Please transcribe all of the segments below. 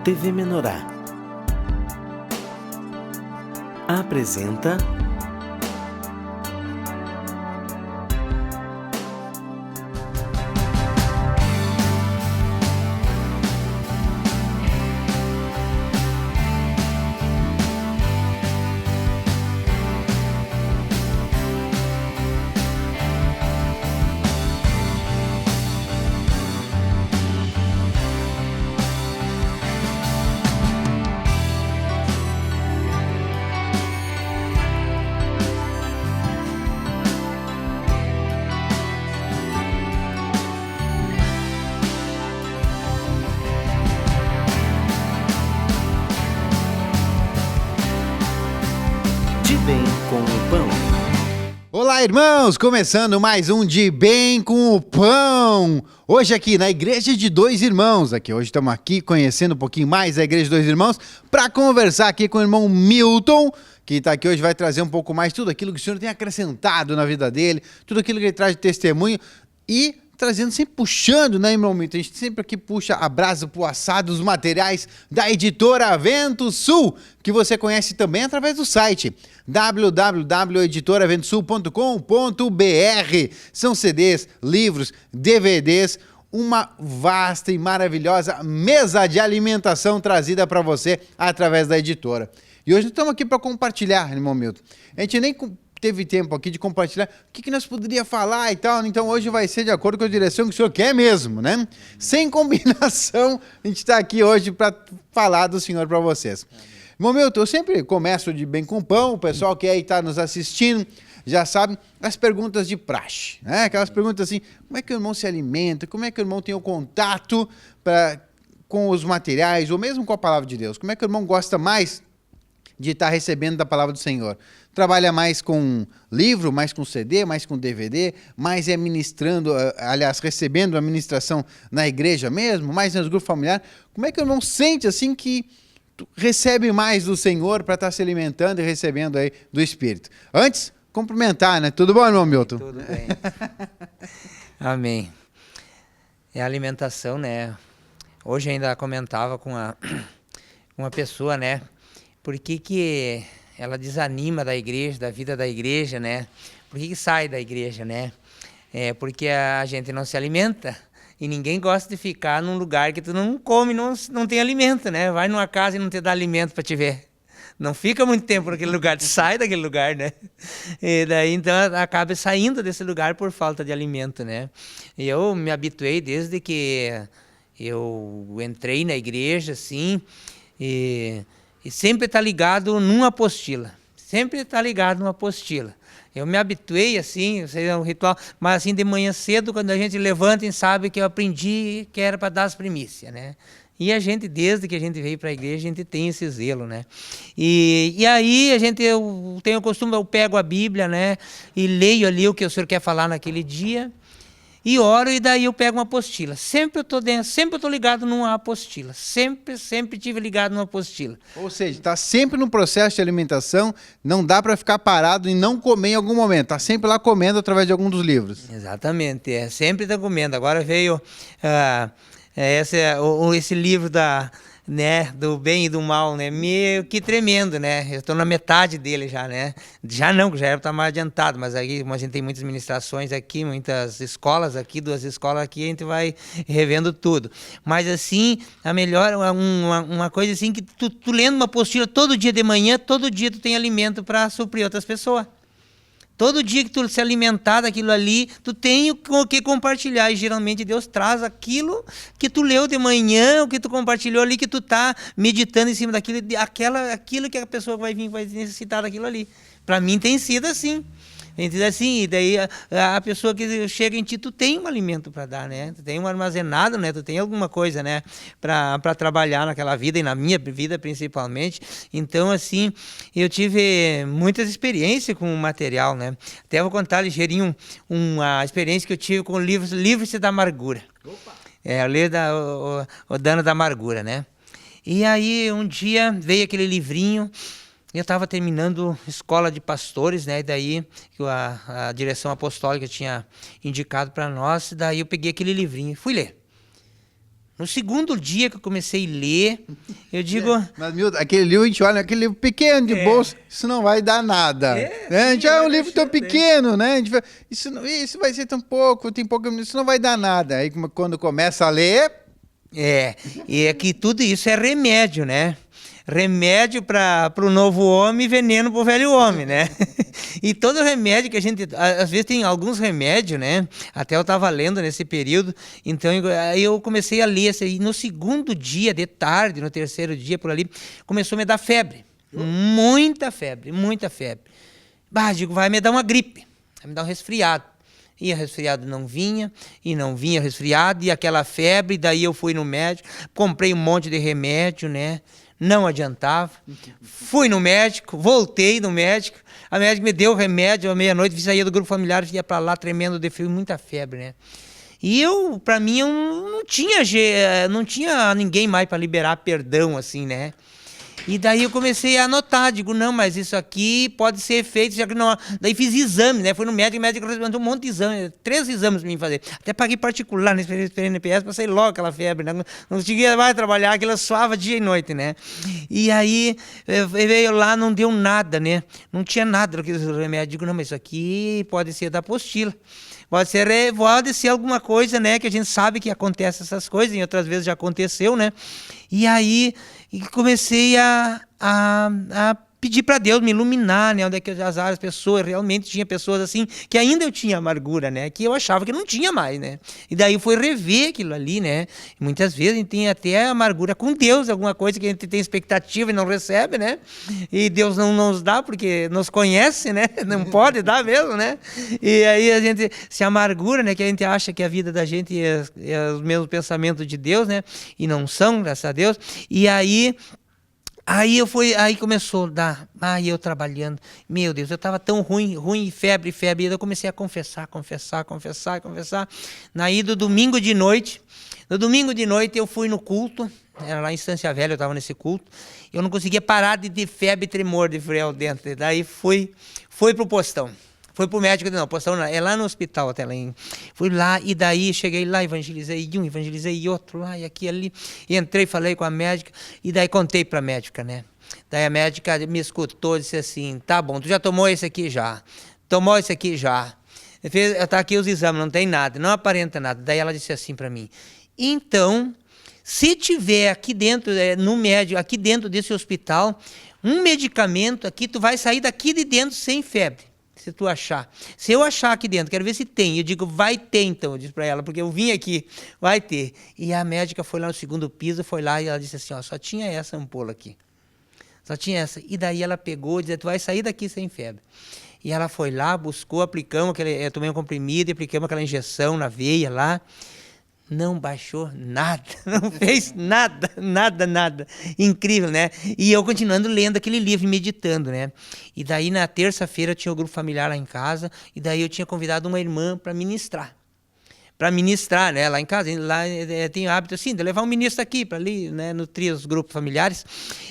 TV Menorá apresenta De Bem com o Pão. Olá, irmãos! Começando mais um De Bem com o Pão. Hoje aqui na Igreja de Dois Irmãos. Hoje estamos aqui conhecendo um pouquinho mais a Igreja de Dois Irmãos para conversar aqui com o irmão Milton, que está aqui hoje, vai trazer um pouco mais tudo aquilo que o Senhor tem acrescentado na vida dele, tudo aquilo que ele traz de testemunho e trazendo, sempre puxando, né, irmão Milton? A gente sempre aqui puxa a brasa pro assado, os materiais da editora Vento Sul, que você conhece também através do site www.editoraventosul.com.br. São CDs, livros, DVDs, uma vasta e maravilhosa mesa de alimentação trazida para você através da editora. E hoje estamos aqui para compartilhar, irmão Milton. A gente nem teve tempo aqui de compartilhar o que nós poderíamos falar e tal, então hoje vai ser de acordo com a direção que o senhor quer mesmo, né? Sem combinação, a gente está aqui hoje para falar do Senhor para vocês. Irmão Milton, eu sempre começo de bem com pão, o pessoal que aí está nos assistindo já sabe as perguntas de praxe, né? Aquelas perguntas assim, como é que o irmão se alimenta, como é que o irmão tem o contato com os materiais, ou mesmo com a palavra de Deus, como é que o irmão gosta mais de estar recebendo da palavra do Senhor? Trabalha mais com livro, mais com CD, mais com DVD, mais é ministrando, aliás, recebendo a ministração na igreja mesmo, mais nos grupos familiares. Como é que o irmão sente assim que recebe mais do Senhor para estar se alimentando e recebendo aí do Espírito? Antes, cumprimentar, né? Tudo bom, irmão Milton? Tudo bem. Amém. É a alimentação, né? Hoje ainda comentava com uma pessoa, né? Por que ela desanima da igreja, da vida da igreja, né? Por que sai da igreja, né? É porque a gente não se alimenta e ninguém gosta de ficar num lugar que tu não come, não tem alimento, né? Vai numa casa e não te dá alimento para te ver. Não fica muito tempo naquele lugar, tu sai daquele lugar, né? E daí, então, acaba saindo desse lugar por falta de alimento, né? E eu me habituei desde que eu entrei na igreja, assim, e sempre está ligado numa apostila. Sempre está ligado numa apostila. Eu me habituei, assim, é um ritual, mas assim, de manhã cedo, quando a gente levanta e sabe que eu aprendi que era para dar as primícias, né? E a gente, desde que a gente veio para a igreja, a gente tem esse zelo, né? E aí, eu tenho o costume, eu pego a Bíblia, né? E leio ali o que o Senhor quer falar naquele dia. E oro, e daí eu pego uma apostila. Sempre eu estou ligado numa apostila. Sempre tive ligado numa apostila. Ou seja, está sempre no processo de alimentação, não dá para ficar parado e não comer em algum momento. Está sempre lá comendo através de algum dos livros. Exatamente, sempre está comendo. Agora veio esse livro do bem e do mal, né? Meio que tremendo, né? Eu estou na metade dele já, né? Já era para estar mais adiantado, mas aí, como a gente tem muitas ministrações aqui, muitas escolas aqui, 2 escolas aqui, a gente vai revendo tudo. Mas assim, a melhor, uma coisa assim, que tu lendo uma apostila todo dia de manhã, todo dia tu tem alimento para suprir outras pessoas. Todo dia que tu se alimentar daquilo ali, tu tem o que compartilhar. E geralmente Deus traz aquilo que tu leu de manhã, o que tu compartilhou ali, que tu tá meditando em cima daquilo, aquilo que a pessoa vai necessitar daquilo ali. Para mim tem sido assim. Assim, e daí a pessoa que chega em ti, tu tem um alimento para dar, né? Tu tem um armazenado, né? Tu tem alguma coisa, né? Para trabalhar naquela vida e na minha vida principalmente. Então, assim, eu tive muitas experiências com o material, né? Até vou contar ligeirinho uma experiência que eu tive com o Livre-se da Amargura. Opa! Eu li o Dano da Amargura, né? E aí, um dia, veio aquele livrinho. Eu estava terminando escola de pastores, né? E daí a direção apostólica tinha indicado para nós, e daí eu peguei aquele livrinho e fui ler. No segundo dia que eu comecei a ler, eu digo... Mas, Milton, aquele livro, a gente olha, aquele livro pequeno de bolso, isso não vai dar nada. Né? A gente é um livro tão pequeno, né? A gente fala, isso vai ser tão pouco, tem pouco, isso não vai dar nada. Aí quando começa a ler... E é que tudo isso é remédio, né? Remédio para o novo homem e veneno para o velho homem, né? E todo remédio que a gente... Às vezes tem alguns remédios, né? Até eu estava lendo nesse período, então aí eu comecei a ler, e no segundo dia, de tarde, no terceiro dia, por ali, começou a me dar febre. Muita febre, muita febre. Digo, vai me dar uma gripe, vai me dar um resfriado. E o resfriado não vinha, e não vinha resfriado, e aquela febre, daí eu fui no médico, comprei um monte de remédio, né? Não adiantava. Fui no médico, voltei no médico, a médica me deu o remédio à meia-noite, saía do grupo familiar, ia para lá tremendo de frio, muita febre, né? E para mim, eu não tinha ninguém mais para liberar perdão, assim, né? E daí eu comecei a anotar, digo, não, mas isso aqui pode ser feito, já que não... Daí fiz exame, né? Fui no médico, o médico recomendou um monte de exame, 3 exames para mim fazer. Até paguei particular nesse NPS para sair logo aquela febre, né? Não conseguia mais trabalhar, aquilo suava dia e noite, né? E aí veio lá, não deu nada, né? Não tinha nada daqueles remédios. Digo, não, mas isso aqui pode ser da apostila. Pode ser alguma coisa, né? Que a gente sabe que acontece essas coisas, e outras vezes já aconteceu, né? E aí comecei a pedir para Deus me iluminar, né? Onde é que as pessoas, realmente tinha pessoas assim, que ainda eu tinha amargura, né? Que eu achava que não tinha mais, né? E daí foi rever aquilo ali, né? E muitas vezes a gente tem até amargura com Deus, alguma coisa que a gente tem expectativa e não recebe, né? E Deus não nos dá porque nos conhece, né? Não pode dar mesmo, né? E aí a gente se amargura, né? Que a gente acha que a vida da gente é os mesmos pensamentos de Deus, né? E não são, graças a Deus. E aí começou a dar, eu trabalhando, meu Deus, eu estava tão ruim, febre, e eu comecei a confessar. Daí no domingo de noite eu fui no culto, era lá em Estância Velha, eu estava nesse culto, eu não conseguia parar de ter febre e tremor de frio dentro, daí fui pro postão. Foi pro médico, não, postão não, é lá no hospital até lá. Fui lá e daí cheguei lá, evangelizei um, evangelizei outro lá e aqui ali. E entrei, falei com a médica e daí contei pra médica, né? Daí a médica me escutou e disse assim, tá bom, tu já tomou esse aqui já? Tomou esse aqui já? Tá aqui os exames, não tem nada, não aparenta nada. Daí ela disse assim pra mim, então, se tiver aqui dentro, no médico, aqui dentro desse hospital, um medicamento aqui, tu vai sair daqui de dentro sem febre. Se tu achar. Se eu achar aqui dentro, quero ver se tem. Eu digo, vai ter então, eu disse para ela, porque eu vim aqui, vai ter. E a médica foi lá no segundo piso, foi lá e ela disse assim, ó, só tinha essa ampola aqui. Só tinha essa. E daí ela pegou e disse, tu vai sair daqui sem febre. E ela foi lá, buscou, aplicamos, eu tomei um comprimido, aplicamos aquela injeção na veia lá. Não baixou nada, não fez nada. Incrível, né? E eu continuando lendo aquele livro, meditando, né? E daí na terça-feira tinha o grupo familiar lá em casa, e daí eu tinha convidado uma irmã para ministrar. Né? Lá em casa, lá tem o hábito assim, de levar um ministro aqui para ali, né? Nutrir os grupos familiares.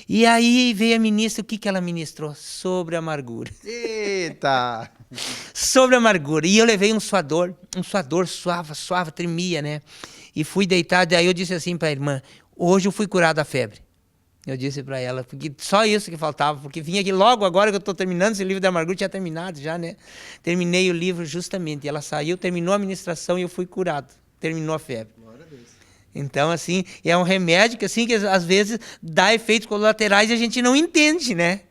E aí veio a ministra, o que ela ministrou? Sobre a amargura. Eita! Sobre a amargura. E eu levei um suador suava, tremia, né? E fui deitado, aí eu disse assim para a irmã, hoje eu fui curado da febre. Eu disse para ela, porque só isso que faltava, porque vinha aqui logo agora que eu estou terminando esse livro da amargura, tinha terminado já, né? Terminei o livro justamente, ela saiu, terminou a ministração e eu fui curado. Terminou a febre. Glória a Deus. Então, assim, é um remédio que, assim, que às vezes dá efeitos colaterais e a gente não entende, né?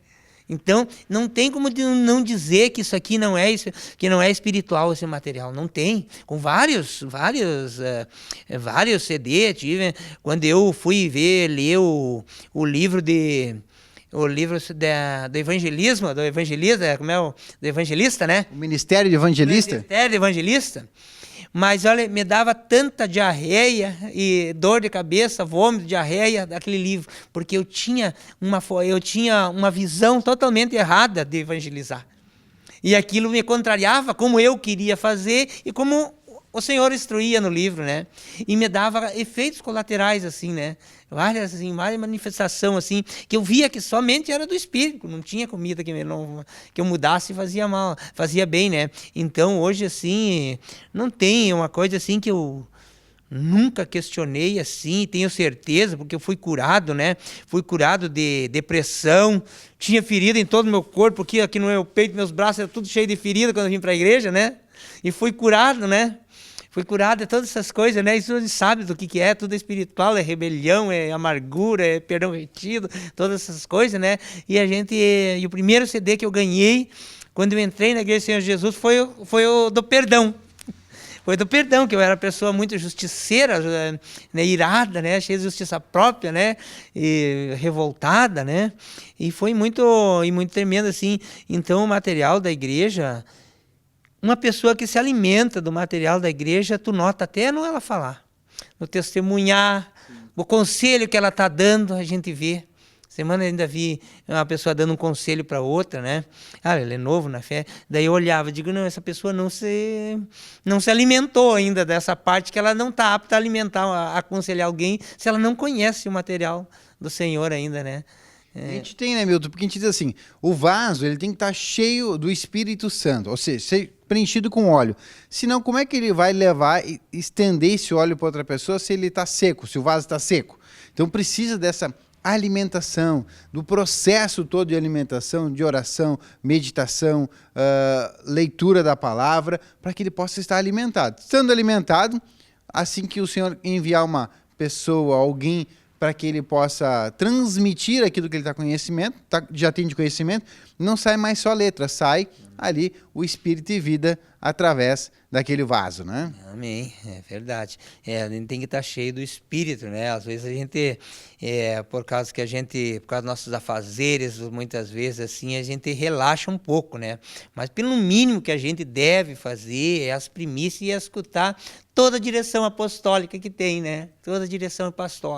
Então, não tem como não dizer que isso aqui não é espiritual, esse material. Não tem. Com vários CD, quando eu fui ler o livro do evangelismo, do evangelista, do evangelista, né? O Ministério de Evangelista? O Ministério de Evangelista. Mas, olha, me dava tanta diarreia e dor de cabeça, vômito, diarreia, daquele livro, porque eu tinha uma visão totalmente errada de evangelizar. E aquilo me contrariava como eu queria fazer e como o Senhor instruía no livro, né? E me dava efeitos colaterais, assim, né? Várias manifestações, assim, que eu via que somente era do Espírito, não tinha comida que eu mudasse e fazia mal, fazia bem, né? Então, hoje, assim, não tem uma coisa assim que eu Nunca questionei assim, tenho certeza, porque eu fui curado, né? Fui curado de depressão, tinha ferida em todo o meu corpo, aqui no meu peito, meus braços, era tudo cheio de ferida quando eu vim para a igreja, né? E fui curado, né? Fui curado de todas essas coisas, né? Isso a gente sabe do que é, tudo é espiritual, é rebelião, é amargura, é perdão retido, todas essas coisas, né? E o primeiro CD que eu ganhei, quando eu entrei na Igreja do Senhor Jesus, foi o do perdão. Foi do perdão, que eu era pessoa muito justiceira, né, irada, né, cheia de justiça própria, né, e revoltada, né, e foi muito tremendo, assim. Então, o material da igreja, uma pessoa que se alimenta do material da igreja, tu nota até no ela falar, no testemunhar, o conselho que ela está dando, a gente vê. Semana eu ainda vi uma pessoa dando um conselho para outra, né? Ah, ele é novo na fé. Daí eu olhava, digo, não, essa pessoa não se alimentou ainda dessa parte, que ela não está apta a alimentar, a aconselhar alguém, se ela não conhece o material do Senhor ainda, né? A gente tem, né, Milton? Porque a gente diz assim, o vaso ele tem que estar cheio do Espírito Santo, ou seja, ser preenchido com óleo. Senão, como é que ele vai levar e estender esse óleo para outra pessoa se ele está seco, se o vaso está seco? Então precisa dessa alimentação, do processo todo de alimentação, de oração, meditação, leitura da palavra, para que ele possa estar alimentado. Estando alimentado, assim que o Senhor enviar uma pessoa, alguém, para que ele possa transmitir aquilo que ele já tem de conhecimento, não sai mais só letra, sai ali o Espírito e vida através daquele vaso, né? Amém, é verdade. A gente tem que estar cheio do Espírito, né? Às vezes a gente, por causa dos nossos afazeres, muitas vezes assim, a gente relaxa um pouco, né? Mas pelo mínimo que a gente deve fazer é as primícias e escutar toda a direção apostólica que tem, né? Toda a direção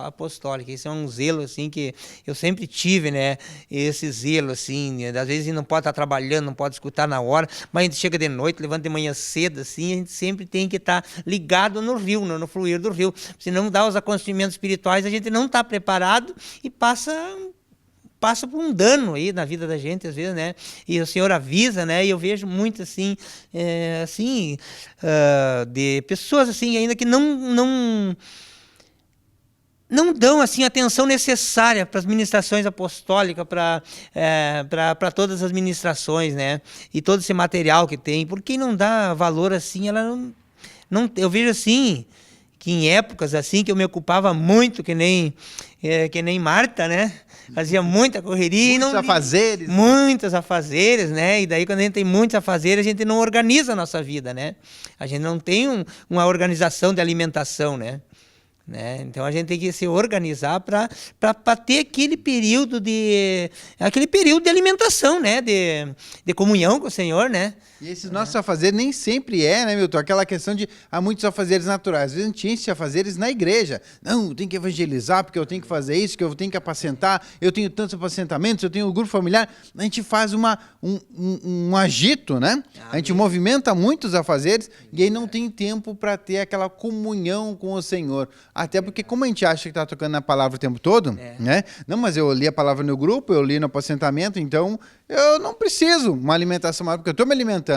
apostólica. Isso é um zelo, assim, que eu sempre tive, né? Esse zelo, assim, às vezes a gente não pode estar trabalhando, não pode escutar na hora, mas a gente chega de noite, levanta de manhã cedo, assim, a gente sempre tem que estar ligado no rio, no fluir do rio. Se não dá os acontecimentos espirituais, a gente não está preparado e passa por um dano aí na vida da gente, às vezes, né? E o Senhor avisa, né? E eu vejo muito, assim, de pessoas, assim, ainda que não dão, assim, a atenção necessária para as ministrações apostólicas, para todas as ministrações, né? E todo esse material que tem. Por quem não dá valor, assim, ela não... Eu vejo, assim, que em épocas, assim, que eu me ocupava muito, que nem Marta, né? Fazia muita correria. Muitos afazeres, né? E daí, quando a gente tem muitos afazeres, a gente não organiza a nossa vida, né? A gente não tem uma organização de alimentação, né? Então a gente tem que se organizar para ter aquele período de alimentação, né? De comunhão com o Senhor, né? E esses nossos afazeres nem sempre né, Milton? Aquela questão de há muitos afazeres naturais. Às vezes a gente enche afazeres na igreja. Não, eu tenho que evangelizar, porque eu tenho que fazer isso, que eu tenho que apacentar, eu tenho tantos apacentamentos, eu tenho um grupo familiar. A gente faz um agito, né? A gente movimenta muitos afazeres e aí não tem tempo para ter aquela comunhão com o Senhor. Até porque como a gente acha que está tocando na palavra o tempo todo, né? Não, mas eu li a palavra no grupo, eu li no apacentamento, então eu não preciso uma alimentação maior, porque eu estou me alimentando.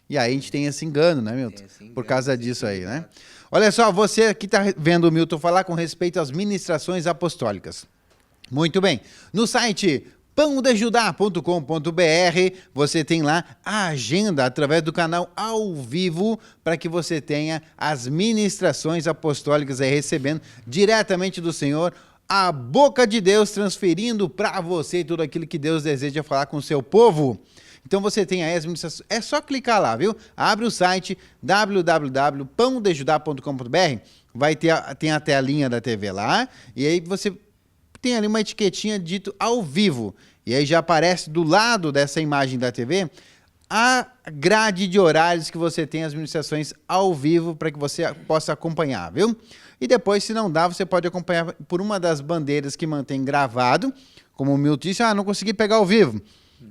E aí a gente tem esse engano, né, Milton? Por causa disso aí, né? Olha só, você que está vendo o Milton falar com respeito às ministrações apostólicas. Muito bem. No site pãodejudá.com.br você tem lá a agenda através do canal ao vivo para que você tenha as ministrações apostólicas aí recebendo diretamente do Senhor, a boca de Deus transferindo para você tudo aquilo que Deus deseja falar com o seu povo. Então você tem aí as ministrações, é só clicar lá, viu? Abre o site www.pãodejudá.com.br, tem a telinha da TV lá, e aí você tem ali uma etiquetinha dito ao vivo, e aí já aparece do lado dessa imagem da TV a grade de horários que você tem as ministrações ao vivo para que você possa acompanhar, viu? E depois, se não dá, você pode acompanhar por uma das bandeiras que mantém gravado, como o Milton disse, não consegui pegar ao vivo.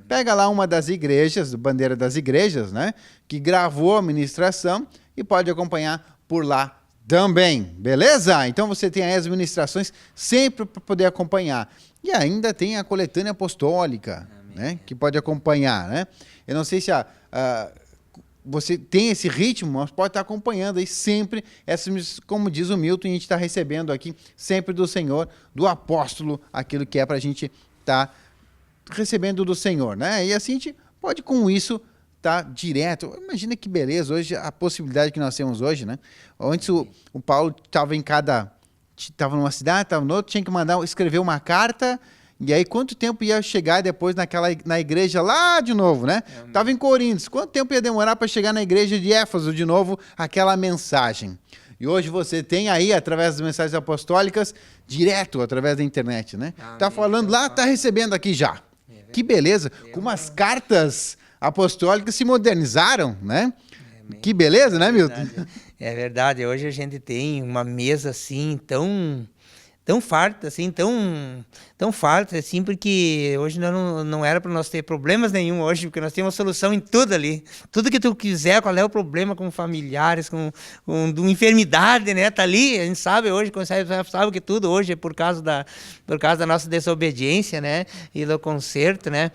Pega lá uma das igrejas, bandeira das igrejas, né? Que gravou a ministração e pode acompanhar por lá também, beleza? Então você tem aí as ministrações sempre para poder acompanhar. E ainda tem a coletânea apostólica, né? Que pode acompanhar, né? Eu não sei se você tem esse ritmo, mas pode estar acompanhando aí sempre, como diz o Milton, a gente está recebendo aqui sempre do Senhor, do apóstolo, aquilo que é para a gente estar recebendo do Senhor, né? E assim a gente pode com isso estar direto. Imagina que beleza hoje, a possibilidade que nós temos hoje, né? Antes o Paulo estava estava numa cidade, estava no outro, tinha que escrever uma carta. E aí, quanto tempo ia chegar depois na igreja lá de novo, né? Estava em Coríntios. Quanto tempo ia demorar para chegar na igreja de Éfeso de novo aquela mensagem? E hoje você tem aí, através das mensagens apostólicas, direto através da internet, né? Tá falando lá, tá recebendo aqui já. Que beleza! Como as cartas apostólicas se modernizaram, né? Que beleza, né, Milton? É verdade. Hoje a gente tem uma mesa assim tão farta, assim, tão farta, assim, porque hoje não era para nós ter problemas nenhum hoje, porque nós temos uma solução em tudo ali. Tudo que tu quiser, qual é o problema com familiares, com enfermidade, né? Tá ali, a gente sabe hoje, sabe que tudo hoje é por causa da nossa desobediência, né? E do conserto, né?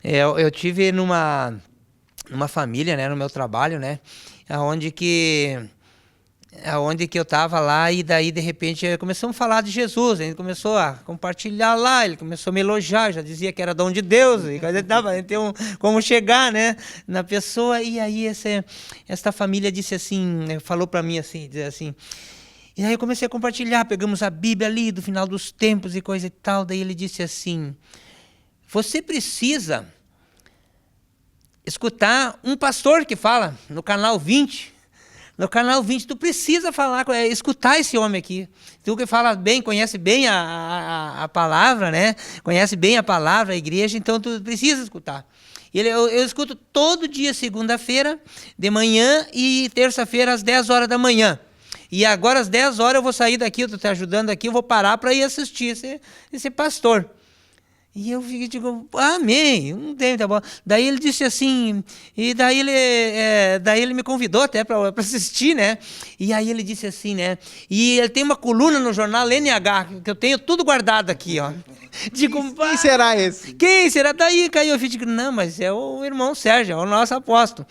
Eu tive numa família, né? No meu trabalho, né? Aonde que eu estava lá e daí, de repente, começamos a falar de Jesus, a gente começou a compartilhar lá, ele começou a me elogiar, já dizia que era dom de Deus, e a gente tem como chegar, né, na pessoa, e aí esta família disse assim, falou para mim assim, diz assim, e aí eu comecei a compartilhar, pegamos a Bíblia ali do final dos tempos e coisa e tal, daí ele disse assim, você precisa escutar um pastor que fala no canal 20, no canal 20, tu precisa falar, escutar esse homem aqui. Tu que fala bem, conhece bem a palavra, né? Conhece bem a palavra, a igreja, então tu precisa escutar. Eu escuto todo dia, segunda-feira, de manhã e terça-feira, às 10 horas da manhã. E agora, às 10 horas, eu vou sair daqui, eu estou te ajudando aqui, eu vou parar para ir assistir esse pastor. E eu digo, amém, não tem, tá bom. Daí ele disse assim, e daí ele me convidou até para assistir, né? E aí ele disse assim, né? E ele tem uma coluna no jornal NH, que eu tenho tudo guardado aqui, ó. Digo, quem será esse? Quem será? Daí caiu, eu digo, não, mas é o irmão Sérgio, é o nosso apóstolo.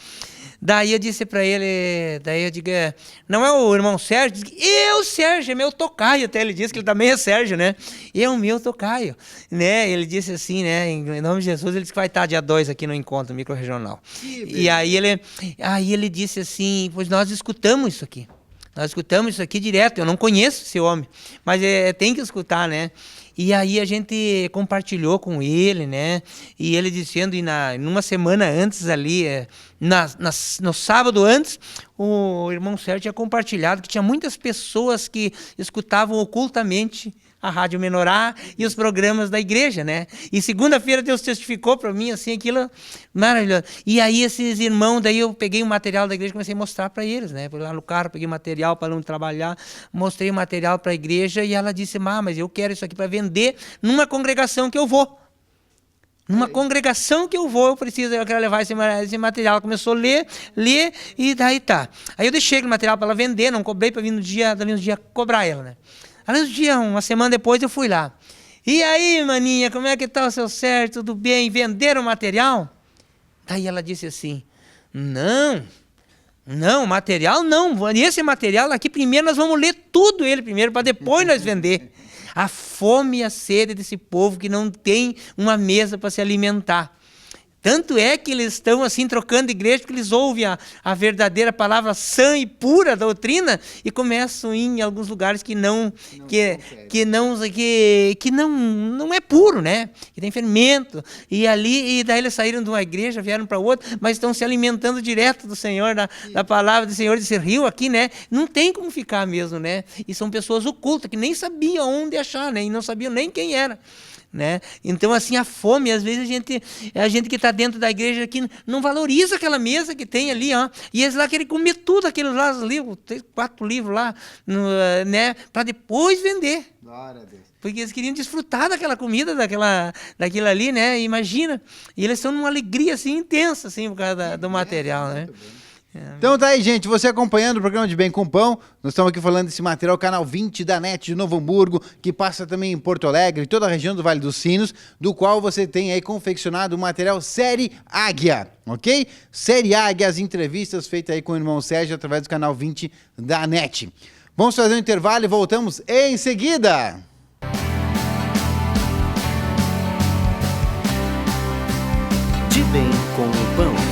Daí eu disse para ele, daí eu digo, não é o irmão Sérgio? Sérgio, é meu tocaio, até ele disse que ele também é Sérgio, né? É o meu tocaio, né? Ele disse assim, né? Em nome de Jesus, ele disse que vai estar dia 2 aqui no encontro microrregional. E aí ele disse assim, pois nós escutamos isso aqui. Nós escutamos isso aqui direto, eu não conheço esse homem, mas tem que escutar, né? E aí a gente compartilhou com ele, né? E ele dizendo, numa semana antes ali, no sábado antes, o irmão Sérgio tinha compartilhado que tinha muitas pessoas que escutavam ocultamente a Rádio Menorá e os programas da igreja, né? E segunda-feira Deus testificou para mim, assim, aquilo maravilhoso. E aí esses irmãos, daí eu peguei o material da igreja e comecei a mostrar para eles, né? Fui lá no carro, peguei material para não trabalhar, mostrei o material para a igreja e ela disse, mas eu quero isso aqui para vender numa congregação que eu vou. Numa congregação que eu quero levar esse material. Ela começou a ler, e daí tá. Aí eu deixei o material para ela vender, não cobrei para vir no dia cobrar ela, né? Aí uma semana depois eu fui lá. E aí, maninha, como é que tá o seu Sérgio? Tudo bem? Venderam o material? Daí ela disse assim, não, material não. E esse material aqui, primeiro nós vamos ler tudo ele primeiro, para depois nós vender. A fome e a sede desse povo que não tem uma mesa para se alimentar. Tanto é que eles estão assim trocando de igreja, porque eles ouvem a verdadeira palavra sã e pura doutrina e começam a ir em alguns lugares que não é puro, né? Que tem fermento. E daí eles saíram de uma igreja, vieram para outra, mas estão se alimentando direto do Senhor, da palavra do Senhor, desse rio aqui, né? Não tem como ficar mesmo, né? E são pessoas ocultas que nem sabiam onde achar, né? E não sabiam nem quem era. Né? Então, assim, a fome, às vezes a gente que está dentro da igreja aqui não valoriza aquela mesa que tem ali, ó, e eles lá querem comer tudo aqueles lá, os livros, 3, 4 livros lá, né, para depois vender. Glória a Deus. Porque eles queriam desfrutar daquela comida, daquilo ali, né? Imagina. E eles estão numa alegria assim intensa, assim, por causa do material, né? Então tá aí, gente, você acompanhando o programa de Bem com Pão, nós estamos aqui falando desse material, canal 20 da NET de Novo Hamburgo, que passa também em Porto Alegre, toda a região do Vale dos Sinos, do qual você tem aí confeccionado o material Série Águia, ok? Série Águia, as entrevistas feitas aí com o irmão Sérgio através do canal 20 da NET. Vamos fazer um intervalo e voltamos em seguida! De Bem com o Pão.